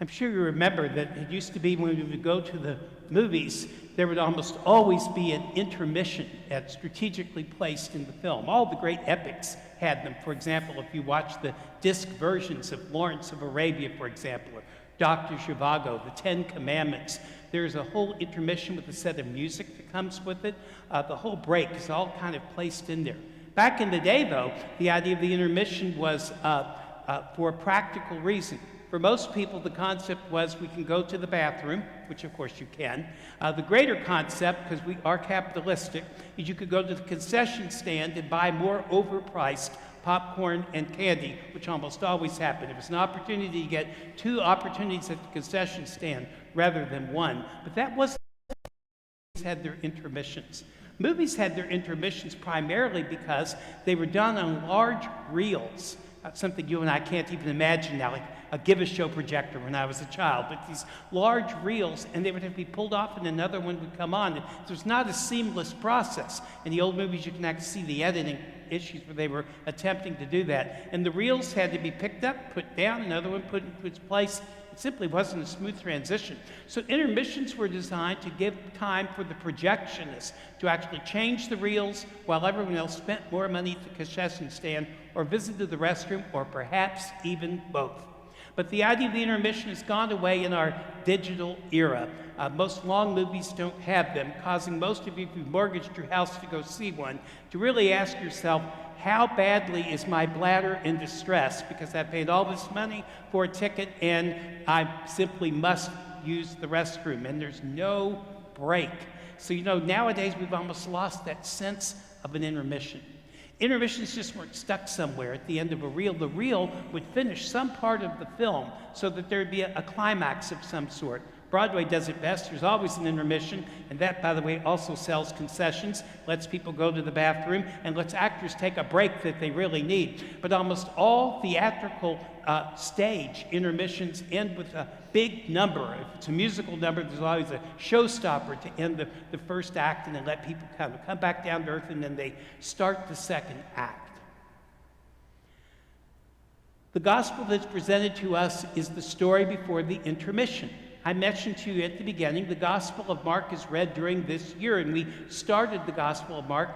I'm sure you remember that it used to be when we would go to the movies, there would almost always be an intermission that's strategically placed in the film. All the great epics had them. For example, if you watch the disc versions of Lawrence of Arabia, for example, or Dr. Zhivago, the Ten Commandments, there's a whole intermission with a set of music that comes with it. The whole break is all kind of placed in there. Back in the day, though, the idea of the intermission was for a practical reason. For most people, the concept was we can go to the bathroom, which of course you can. The greater concept, because we are capitalistic, is you could go to the concession stand and buy more overpriced popcorn and candy, which almost always happened. It was an opportunity to get 2 opportunities at the concession stand rather than 1. But that wasn't had their intermissions. Movies had their intermissions primarily because they were done on large reels. Something you and I can't even imagine now, like a Give-A-Show projector when I was a child, but these large reels, and they would have to be pulled off and another one would come on. It was not a seamless process. In the old movies, you can actually see the editing issues where they were attempting to do that. And the reels had to be picked up, put down, another one put into its place. It simply wasn't a smooth transition. So intermissions were designed to give time for the projectionists to actually change the reels while everyone else spent more money at the concession stand or visited the restroom or perhaps even both. But the idea of the intermission has gone away in our digital era. Most long movies don't have them, causing most of you, if you've mortgaged your house to go see one, to really ask yourself, how badly is my bladder in distress? Because I paid all this money for a ticket and I simply must use the restroom, and there's no break. So, nowadays we've almost lost that sense of an intermission. Intermissions just weren't stuck somewhere at the end of a reel. The reel would finish some part of the film so that there'd be a climax of some sort. Broadway does it best. There's always an intermission, and that, by the way, also sells concessions, lets people go to the bathroom, and lets actors take a break that they really need. But almost all theatrical stage intermissions end with a big number. If it's a musical number, there's always a showstopper to end the first act, and then let people kind of come back down to earth, and then they start the second act. The gospel that's presented to us is the story before the intermission. I mentioned to you at the beginning, the Gospel of Mark is read during this year, and we started the Gospel of Mark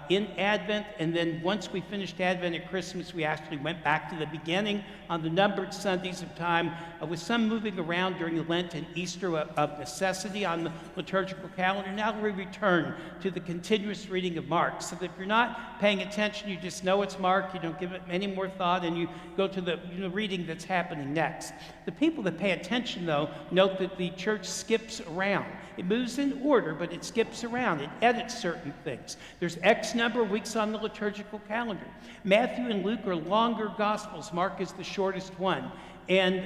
in Advent, and then once we finished Advent at Christmas, we actually went back to the beginning on the numbered Sundays of time, with some moving around during Lent and Easter of necessity on the liturgical calendar. Now we return to the continuous reading of Mark, so that if you're not paying attention, you just know it's Mark, you don't give it any more thought, and you go to the reading that's happening next. The people that pay attention, though, note that the church skips around. It moves in order, but it skips around. It edits certain things. There's X number of weeks on the liturgical calendar. Matthew and Luke are longer gospels. Mark is the shortest one. And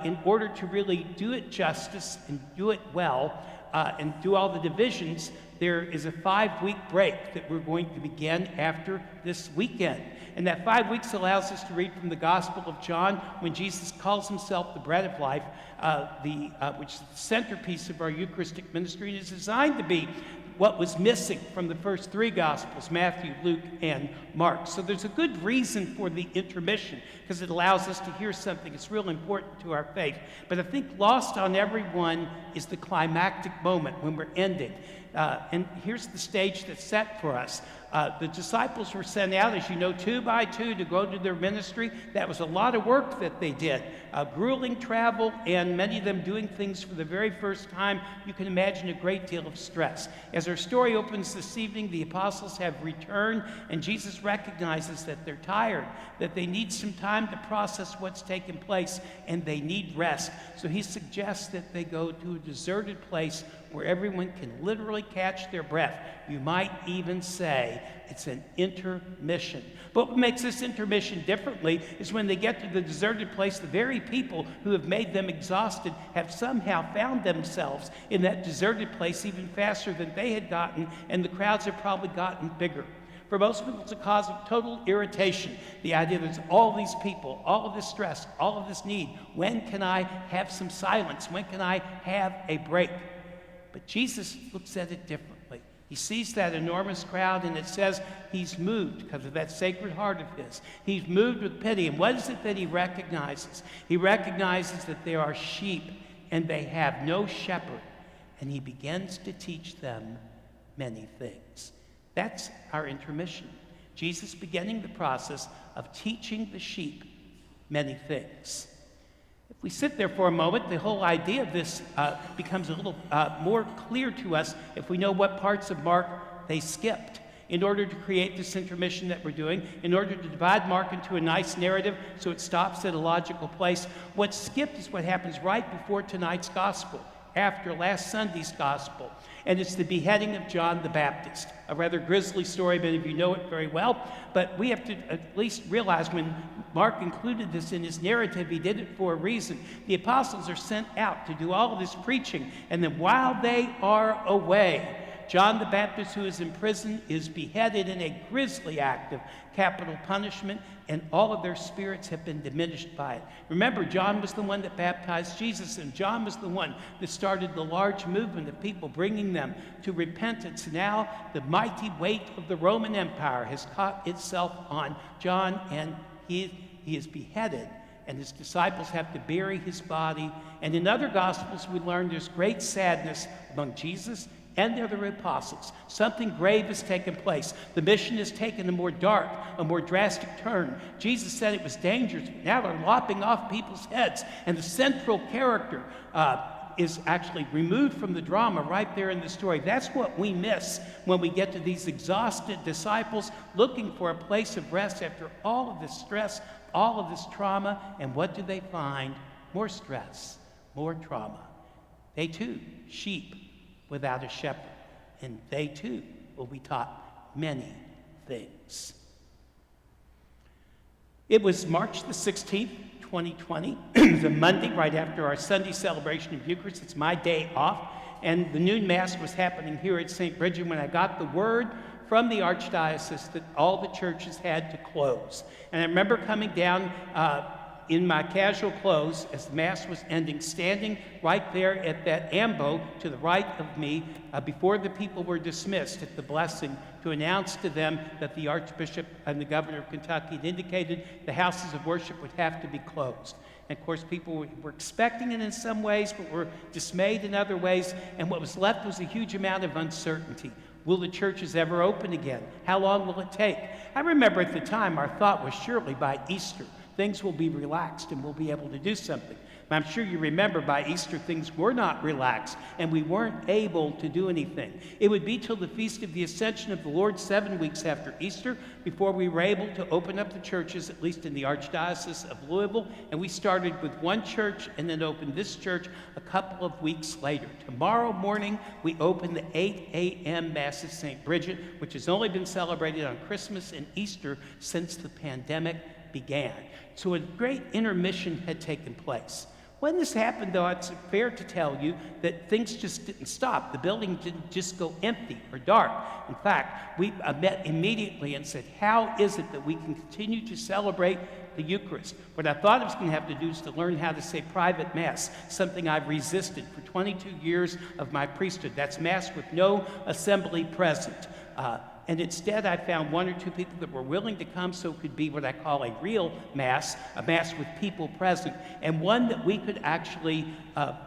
in order to really do it justice and do it well and do all the divisions, there is a 5-week break that we're going to begin after this weekend. And that 5 weeks allows us to read from the Gospel of John when Jesus calls himself the bread of life, which is the centerpiece of our Eucharistic ministry, and is designed to be what was missing from the first 3 Gospels, Matthew, Luke, and Mark. So there's a good reason for the intermission, because it allows us to hear something that's real important to our faith. But I think lost on everyone is the climactic moment when we're ending. And here's the stage that's set for us. The disciples were sent out, as you know, 2 by 2 to go to their ministry. That was a lot of work that they did. Grueling travel, and many of them doing things for the very first time. You can imagine a great deal of stress. As our story opens this evening, the apostles have returned, and Jesus recognizes that they're tired, that they need some time to process what's taken place, and they need rest. So he suggests that they go to a deserted place where everyone can literally catch their breath. You might even say it's an intermission. But what makes this intermission differently is when they get to the deserted place, the very people who have made them exhausted have somehow found themselves in that deserted place even faster than they had gotten, and the crowds have probably gotten bigger. For most people, it's a cause of total irritation. The idea that there's all these people, all of this stress, all of this need. When can I have some silence? When can I have a break? But Jesus looks at it differently. He sees that enormous crowd, and it says he's moved because of that sacred heart of his. He's moved with pity. And what is it that he recognizes? He recognizes that there are sheep, and they have no shepherd. And he begins to teach them many things. That's our intermission. Jesus beginning the process of teaching the sheep many things. If we sit there for a moment, the whole idea of this becomes a little more clear to us if we know what parts of Mark they skipped in order to create this intermission that we're doing, in order to divide Mark into a nice narrative so it stops at a logical place. What's skipped is what happens right before tonight's gospel, after last Sunday's gospel. And it's the beheading of John the Baptist, a rather grisly story. Many of you know it very well, but we have to at least realize when Mark included this in his narrative, he did it for a reason. The apostles are sent out to do all of this preaching, and then while they are away, John the Baptist, who is in prison, is beheaded in a grisly act of capital punishment, and all of their spirits have been diminished by it. Remember, John was the one that baptized Jesus, and John was the one that started the large movement of people, bringing them to repentance. Now, the mighty weight of the Roman Empire has caught itself on John, and he is beheaded, and his disciples have to bury his body. And in other Gospels, we learn there's great sadness among Jesus and the other apostles. Something grave has taken place. The mission has taken a more dark, a more drastic turn. Jesus said it was dangerous, but now they're lopping off people's heads. And the central character is actually removed from the drama right there in the story. That's what we miss when we get to these exhausted disciples looking for a place of rest after all of this stress, all of this trauma. And what do they find? More stress, more trauma. They too, sheep without a shepherd, and they too will be taught many things. It was March the 16th, 2020, the Monday right after our Sunday celebration of Eucharist. It's my day off, and the noon Mass was happening here at St. Bridget when I got the word from the Archdiocese that all the churches had to close. And I remember coming down in my casual clothes as the Mass was ending, standing right there at that ambo to the right of me before the people were dismissed at the blessing to announce to them that the Archbishop and the Governor of Kentucky had indicated the houses of worship would have to be closed. And of course, people were expecting it in some ways, but were dismayed in other ways. And what was left was a huge amount of uncertainty. Will the churches ever open again? How long will it take? I remember at the time our thought was surely by Easter things will be relaxed and we'll be able to do something. But I'm sure you remember by Easter things were not relaxed and we weren't able to do anything. It would be till the Feast of the Ascension of the Lord, 7 weeks after Easter, before we were able to open up the churches, at least in the Archdiocese of Louisville. And we started with one church and then opened this church a couple of weeks later. Tomorrow morning, we open the 8 a.m. Mass at St. Bridget, which has only been celebrated on Christmas and Easter since the pandemic began. So a great intermission had taken place. When this happened, though, it's fair to tell you that things just didn't stop. The building didn't just go empty or dark. In fact, we met immediately and said, how is it that we can continue to celebrate the Eucharist? What I thought I was going to have to do is to learn how to say private Mass, something I've resisted for 22 years of my priesthood. That's Mass with no assembly present. And instead, I found one or two people that were willing to come so it could be what I call a real Mass, a Mass with people present, and one that we could actually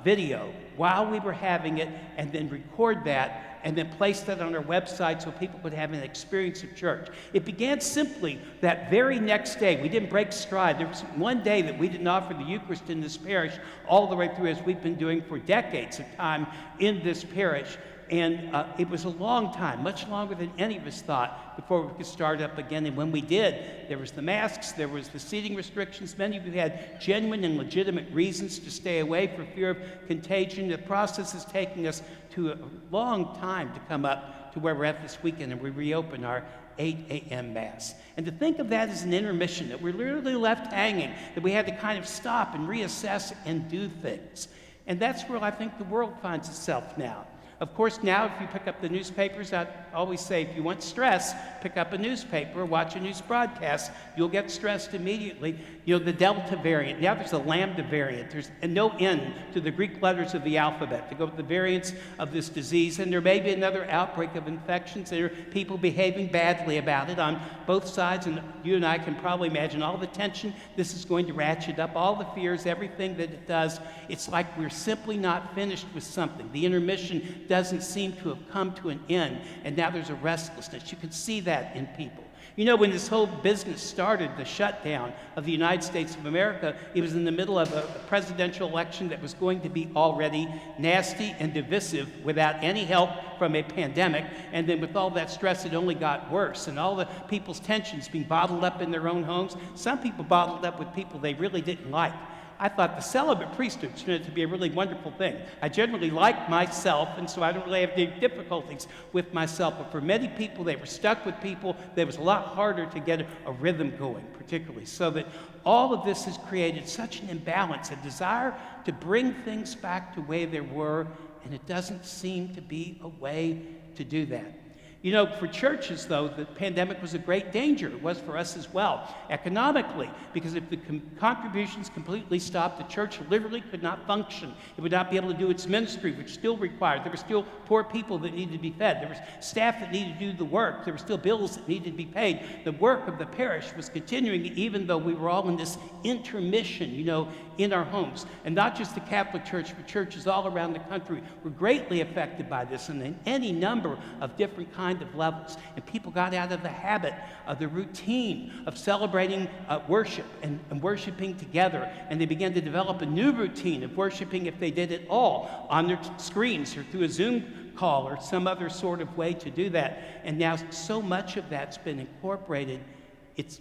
video while we were having it and then record that and then place that on our website so people could have an experience of church. It began simply that very next day. We didn't break stride. There was one day that we didn't offer the Eucharist in this parish all the way through, as we've been doing for decades of time in this parish. And it was a long time, much longer than any of us thought, before we could start up again. And when we did, there was the masks, there was the seating restrictions. Many of you had genuine and legitimate reasons to stay away for fear of contagion. The process is taking us to a long time to come up to where we're at this weekend, and we reopen our 8 a.m. Mass. And to think of that as an intermission, that we're literally left hanging, that we had to kind of stop and reassess and do things. And that's where I think the world finds itself now. Of course, now if you pick up the newspapers, I always say if you want stress, pick up a newspaper, watch a news broadcast. You'll get stressed immediately. You know, the Delta variant, now there's a Lambda variant. There's no end to the Greek letters of the alphabet to go with the variants of this disease. And there may be another outbreak of infections. There are people behaving badly about it on both sides. And you and I can probably imagine all the tension this is going to ratchet up, all the fears, everything that it does. It's like we're simply not finished with something. The intermission doesn't seem to have come to an end, and now there's a restlessness. You can see that in people. You know, when this whole business started, the shutdown of the United States of America, it was in the middle of a presidential election that was going to be already nasty and divisive without any help from a pandemic. And then with all that stress, it only got worse. And all the people's tensions being bottled up in their own homes, some people bottled up with people they really didn't like. I thought the celibate priesthood turned out to be a really wonderful thing. I generally like myself, and so I don't really have any difficulties with myself. But for many people, they were stuck with people. It was a lot harder to get a rhythm going, particularly. So that all of this has created such an imbalance, a desire to bring things back to the way they were, and it doesn't seem to be a way to do that. You know, for churches, though, the pandemic was a great danger. It was for us as well, economically, because if the contributions completely stopped, the church literally could not function. It would not be able to do its ministry, which still required. There were still poor people that needed to be fed. There was staff that needed to do the work. There were still bills that needed to be paid. The work of the parish was continuing, even though we were all in this intermission, you know, in our homes. And not just the Catholic Church, but churches all around the country were greatly affected by this, and in any number of different kinds of levels. And people got out of the habit of the routine of celebrating worship and worshiping together. And they began to develop a new routine of worshiping, if they did it all, on their screens or through a Zoom call or some other sort of way to do that. And now so much of that's been incorporated.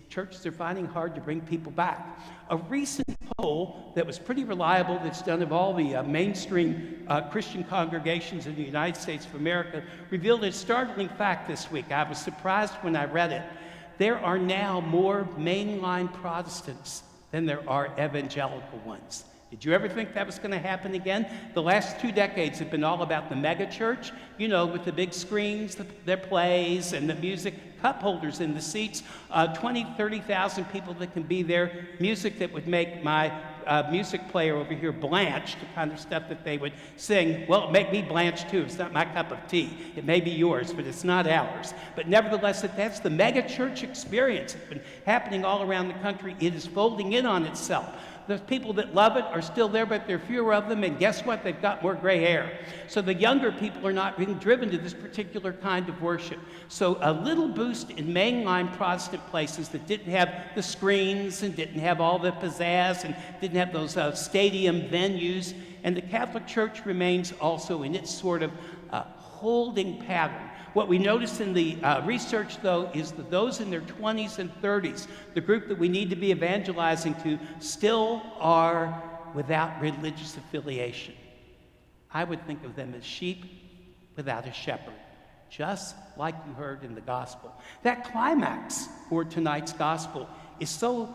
Churches are finding hard to bring people back. A recent poll that was pretty reliable, that's done of all the mainstream Christian congregations in the United States of America, revealed a startling fact this week. I was surprised when I read it. There are now more mainline Protestants than there are evangelical ones. Did you ever think that was going to happen again? The last 2 decades have been all about the mega church, you know, with the big screens, their plays, and the music, cup holders in the seats, 20, 30,000 people that can be there, music that would make my music player over here blanch, the kind of stuff that they would sing. Well, it make me blanch too. It's not my cup of tea. It may be yours, but it's not ours. But nevertheless, that's the mega church experience. It's been happening all around the country. It is folding in on itself. The people that love it are still there, but there are fewer of them, and guess what? They've got more gray hair. So the younger people are not being driven to this particular kind of worship. So a little boost in mainline Protestant places that didn't have the screens and didn't have all the pizzazz and didn't have those stadium venues. And the Catholic Church remains also in its sort of holding pattern. What we noticed in the research, though, is that those in their 20s and 30s, the group that we need to be evangelizing to, still are without religious affiliation. I would think of them as sheep without a shepherd, just like you heard in the gospel. That climax for tonight's gospel is so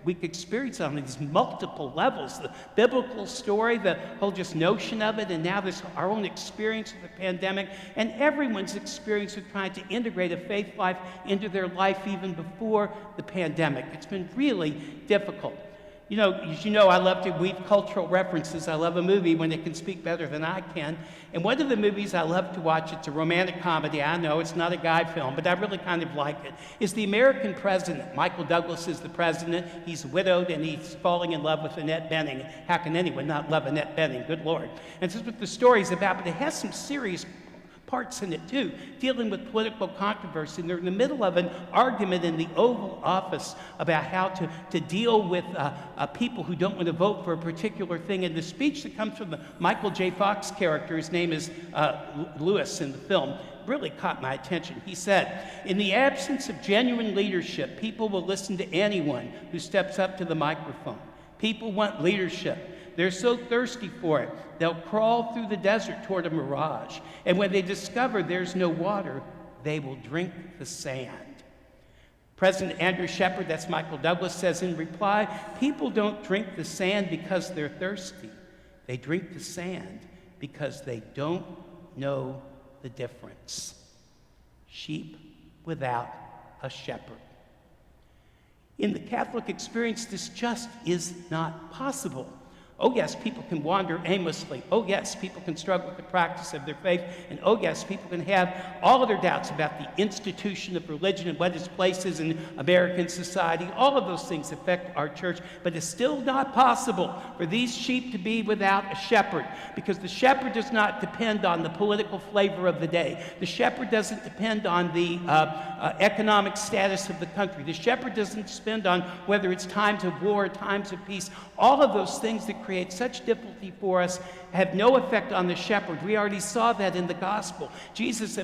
we can experience it on these multiple levels. The biblical story, the whole just notion of it, and now this our own experience of the pandemic, and everyone's experience of trying to integrate a faith life into their life even before the pandemic. It's been really difficult. You know, as you know, I love to weave cultural references. I love a movie when it can speak better than I can. And one of the movies I love to watch, it's a romantic comedy. I know it's not a guy film, but I really kind of like it, is The American President. Michael Douglas is the president. He's widowed, and he's falling in love with Annette Bening. How can anyone not love Annette Bening? Good Lord. And this is what the story's about, but it has some serious parts in it too, dealing with political controversy. And they're in the middle of an argument in the Oval Office about how to deal with people who don't want to vote for a particular thing. And the speech that comes from the Michael J. Fox character, his name is Lewis in the film, really caught my attention. He said, "In the absence of genuine leadership, people will listen to anyone who steps up to the microphone. People want leadership. They're so thirsty for it, they'll crawl through the desert toward a mirage. And when they discover there's no water, they will drink the sand." President Andrew Shepard, that's Michael Douglas, says in reply, "People don't drink the sand because they're thirsty. They drink the sand because they don't know the difference. Sheep without a shepherd. In the Catholic experience, this just is not possible. Oh yes, people can wander aimlessly. Oh yes, people can struggle with the practice of their faith. And oh yes, people can have all of their doubts about the institution of religion and what its place is in American society. All of those things affect our church, but it's still not possible for these sheep to be without a shepherd, because the shepherd does not depend on the political flavor of the day. The shepherd doesn't depend on the economic status of the country. The shepherd doesn't depend on whether it's times of war or times of peace. All of those things that create such difficulty for us have no effect on the shepherd. We already saw that in the gospel. Jesus,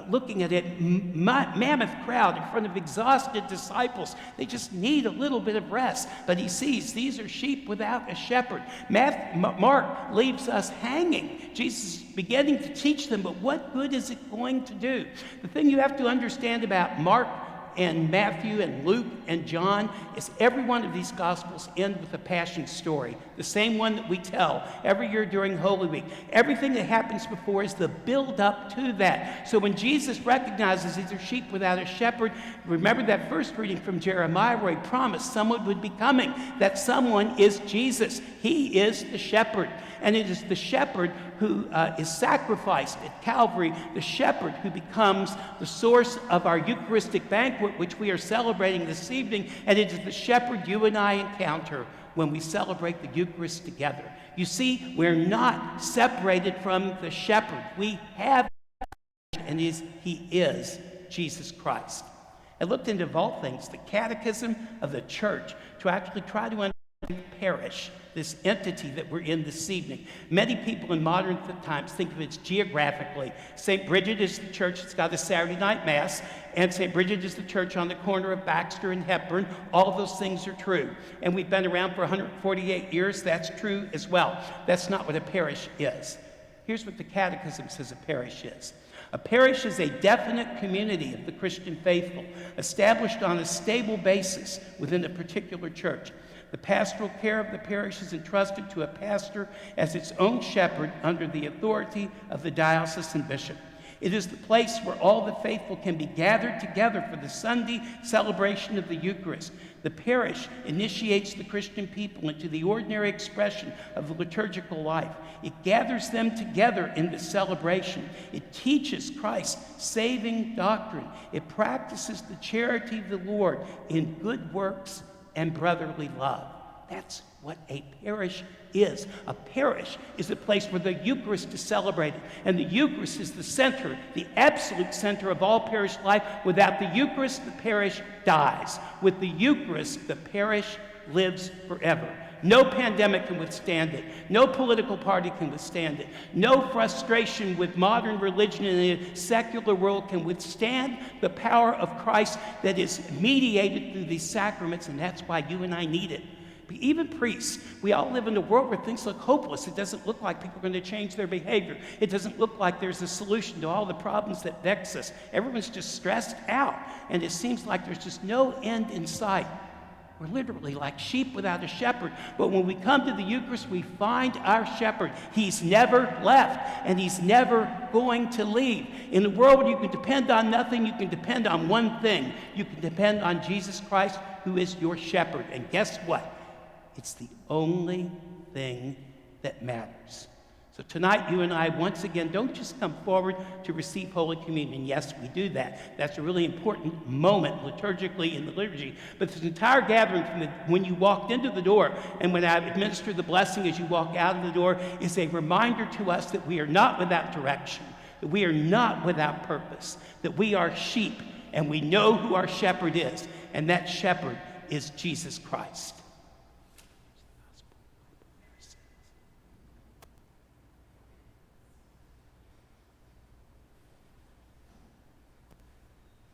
looking at it, mammoth crowd in front of exhausted disciples. They just need a little bit of rest. But he sees these are sheep without a shepherd. Mark leaves us hanging. Jesus is beginning to teach them, but what good is it going to do? The thing you have to understand about Mark and Matthew and Luke and John is every one of these Gospels end with a passion story, the same one that we tell every year during Holy Week. Everything that happens before is the build-up to that. So when Jesus recognizes these are sheep without a shepherd, remember that first reading from Jeremiah where he promised someone would be coming. That someone is Jesus. He is the shepherd. And it is the shepherd who is sacrificed at Calvary, the shepherd who becomes the source of our Eucharistic banquet, which we are celebrating this evening, and it is the shepherd you and I encounter when we celebrate the Eucharist together. You see, we're not separated from the shepherd. We have, and he is Jesus Christ. I looked into, of all things, the Catechism of the Church to actually try to understand the parish, this entity that we're in this evening. Many people in modern times think of it geographically. St. Bridget is the church that's got a Saturday night mass, and St. Bridget is the church on the corner of Baxter and Hepburn. All of those things are true. And we've been around for 148 years. That's true as well. That's not what a parish is. Here's what the Catechism says a parish is. A parish is a definite community of the Christian faithful, established on a stable basis within a particular church. The pastoral care of the parish is entrusted to a pastor as its own shepherd under the authority of the diocesan bishop. It is the place where all the faithful can be gathered together for the Sunday celebration of the Eucharist. The parish initiates the Christian people into the ordinary expression of the liturgical life. It gathers them together in the celebration. It teaches Christ's saving doctrine. It practices the charity of the Lord in good works and brotherly love. That's what a parish is. A parish is a place where the Eucharist is celebrated, and the Eucharist is the center, the absolute center of all parish life. Without the Eucharist, the parish dies. With the Eucharist, the parish lives forever. No pandemic can withstand it. No political party can withstand it. No frustration with modern religion in a secular world can withstand the power of Christ that is mediated through these sacraments, and that's why you and I need it. But even priests, we all live in a world where things look hopeless. It doesn't look like people are going to change their behavior. It doesn't look like there's a solution to all the problems that vex us. Everyone's just stressed out, and it seems like there's just no end in sight. We're literally like sheep without a shepherd. But when we come to the Eucharist, we find our shepherd. He's never left, and he's never going to leave. In a world where you can depend on nothing, you can depend on one thing. You can depend on Jesus Christ, who is your shepherd. And guess what? It's the only thing that matters. So tonight, you and I, once again, don't just come forward to receive Holy Communion. Yes, we do that. That's a really important moment liturgically in the liturgy. But this entire gathering, from when you walked into the door and when I administer the blessing as you walk out of the door, is a reminder to us that we are not without direction, that we are not without purpose, that we are sheep, and we know who our shepherd is, and that shepherd is Jesus Christ.